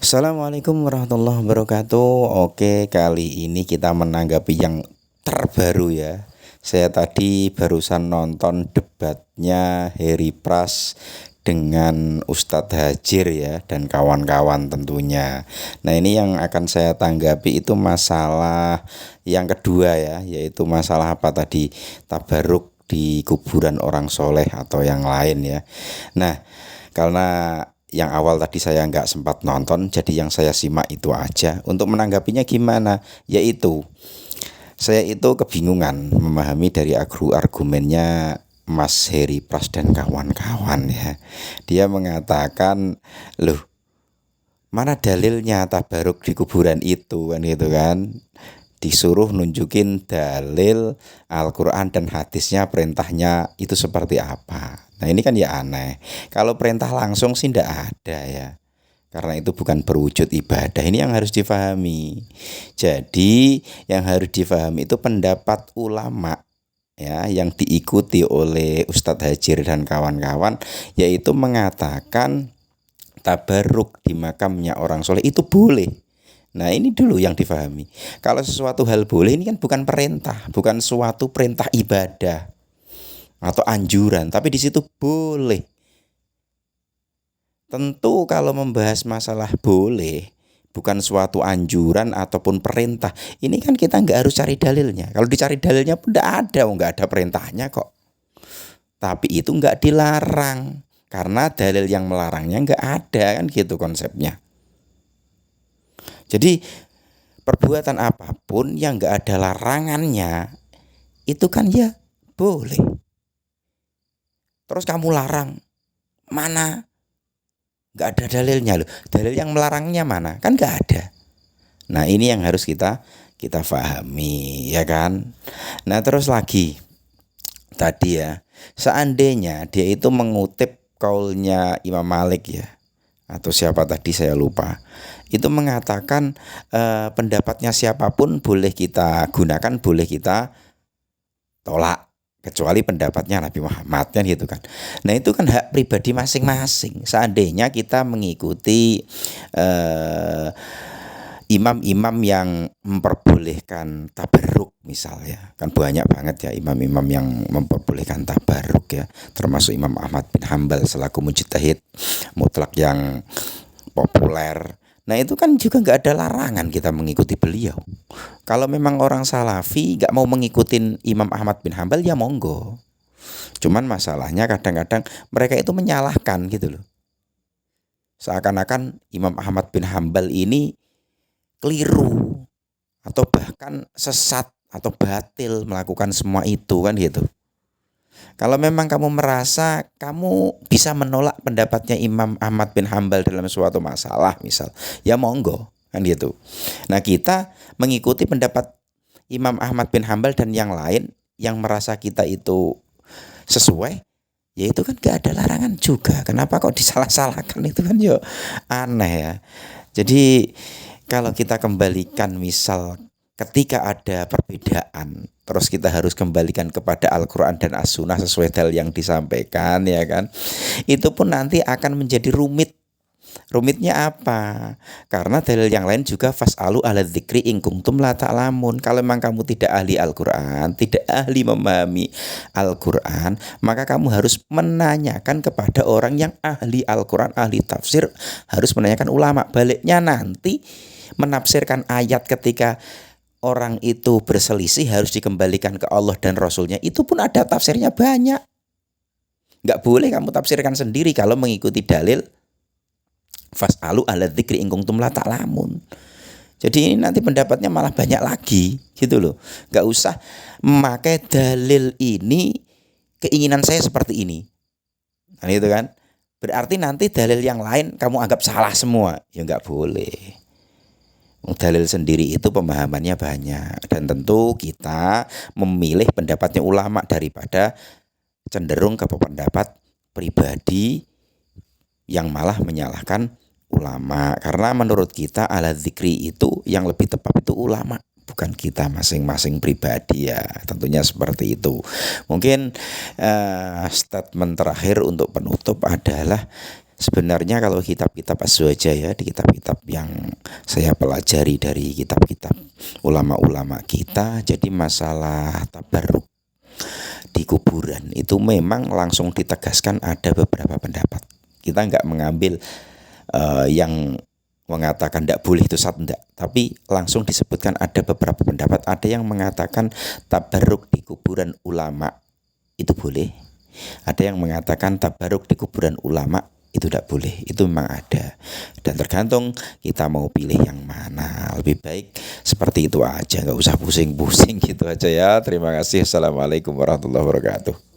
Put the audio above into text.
Assalamualaikum warahmatullahi wabarakatuh. Oke, kali ini kita menanggapi yang terbaru ya. Saya tadi barusan nonton debatnya Heri Pras dengan Ustadz Hajir ya dan kawan-kawan tentunya. Nah, ini yang akan saya tanggapi itu masalah yang kedua ya, yaitu masalah apa tadi, tabaruk di kuburan orang soleh atau yang lain ya. Nah, karena yang awal tadi saya nggak sempat nonton, jadi yang saya simak itu aja. Untuk menanggapinya gimana? Yaitu saya itu kebingungan memahami dari argumennya Mas Heri Pras dan kawan-kawan ya. Dia mengatakan, loh, mana dalilnya tabaruk di kuburan itu kan gitu kan? Disuruh nunjukin dalil Al-Quran dan hadisnya, perintahnya itu seperti apa. Nah ini kan ya aneh. Kalau perintah langsung sih ndak ada ya, karena itu bukan berwujud ibadah. Ini yang harus difahami. Jadi yang harus difahami itu pendapat ulama ya, yang diikuti oleh Ustadz Hajir dan kawan-kawan, yaitu mengatakan tabaruk di makamnya orang soleh itu boleh. Nah ini dulu yang difahami. Kalau sesuatu hal boleh, ini kan bukan perintah, bukan suatu perintah ibadah atau anjuran, tapi di situ boleh. Tentu kalau membahas masalah boleh, bukan suatu anjuran ataupun perintah, ini kan kita nggak harus cari dalilnya. Kalau dicari dalilnya pun nggak ada perintahnya kok. Tapi itu nggak dilarang, karena dalil yang melarangnya nggak ada kan gitu konsepnya. Jadi perbuatan apapun yang nggak ada larangannya itu kan ya boleh. Terus kamu larang, mana? Nggak ada dalilnya loh. Dalil yang melarangnya mana? Kan nggak ada. Nah ini yang harus kita pahami ya kan. Nah terus lagi tadi ya, seandainya dia itu mengutip kaulnya Imam Malik ya, atau siapa tadi saya lupa, itu mengatakan pendapatnya siapapun boleh kita gunakan, boleh kita tolak, kecuali pendapatnya Nabi Muhammad kan gitu kan. Nah itu kan hak pribadi masing-masing. Seandainya kita mengikuti imam-imam yang memperbolehkan tabarruk misalnya, kan banyak banget ya imam-imam yang memperbolehkan tabarruk ya, termasuk Imam Ahmad bin Hambal selaku mujtahid mutlak yang populer. Nah itu kan juga nggak ada larangan kita mengikuti beliau. Kalau memang orang Salafi nggak mau mengikuti Imam Ahmad bin Hambal ya monggo. Cuman masalahnya kadang-kadang mereka itu menyalahkan gitu loh. Seakan-akan Imam Ahmad bin Hambal ini keliru atau bahkan sesat atau batil melakukan semua itu kan gitu. Kalau memang kamu merasa kamu bisa menolak pendapatnya Imam Ahmad bin Hambal dalam suatu masalah misal, ya monggo kan gitu. Nah kita mengikuti pendapat Imam Ahmad bin Hambal dan yang lain yang merasa kita itu sesuai, ya itu kan gak ada larangan juga. Kenapa kok disalah-salahkan, itu kan yo aneh ya. Jadi kalau kita kembalikan misal ketika ada perbedaan, terus kita harus kembalikan kepada Al-Quran dan As-Sunnah sesuai dalil yang disampaikan ya kan, itu pun nanti akan menjadi rumit. Rumitnya apa? Karena dalil yang lain juga fas'alu ala dzikri in kuntum la ta'lamun. Kalau memang kamu tidak ahli Al-Quran, tidak ahli memahami Al-Quran, maka kamu harus menanyakan kepada orang yang ahli Al-Quran, ahli tafsir, harus menanyakan ulama. Baliknya nanti menafsirkan ayat ketika orang itu berselisih harus dikembalikan ke Allah dan Rasulnya, itu pun ada tafsirnya banyak. Nggak boleh kamu tafsirkan sendiri kalau mengikuti dalil fas'alu ala dzikri in kuntum la ta'lamun. Jadi ini nanti pendapatnya malah banyak lagi gitu loh. Nggak usah memakai dalil ini, keinginan saya seperti ini. Nah itu kan berarti nanti dalil yang lain kamu anggap salah semua. Ya nggak boleh. Dalil sendiri itu pemahamannya banyak, dan tentu kita memilih pendapatnya ulama daripada cenderung ke pendapat pribadi yang malah menyalahkan ulama. Karena menurut kita ala dzikri itu yang lebih tepat itu ulama, bukan kita masing-masing pribadi ya. Tentunya seperti itu. Mungkin statement terakhir untuk penutup adalah Sebenarnya kalau kitab-kitab Azwaja ya, di kitab-kitab yang saya pelajari dari kitab-kitab ulama-ulama kita, jadi masalah tabarruk di kuburan itu memang langsung ditegaskan ada beberapa pendapat. Kita nggak mengambil yang mengatakan tidak boleh itu satu enggak, tapi langsung disebutkan ada beberapa pendapat. Ada yang mengatakan tabarruk di kuburan ulama itu boleh, ada yang mengatakan tabarruk di kuburan ulama itu tidak boleh. Itu memang ada, dan tergantung kita mau pilih yang mana. Lebih baik seperti itu aja, nggak usah pusing-pusing gitu aja ya. Terima kasih. Assalamualaikum warahmatullahi wabarakatuh.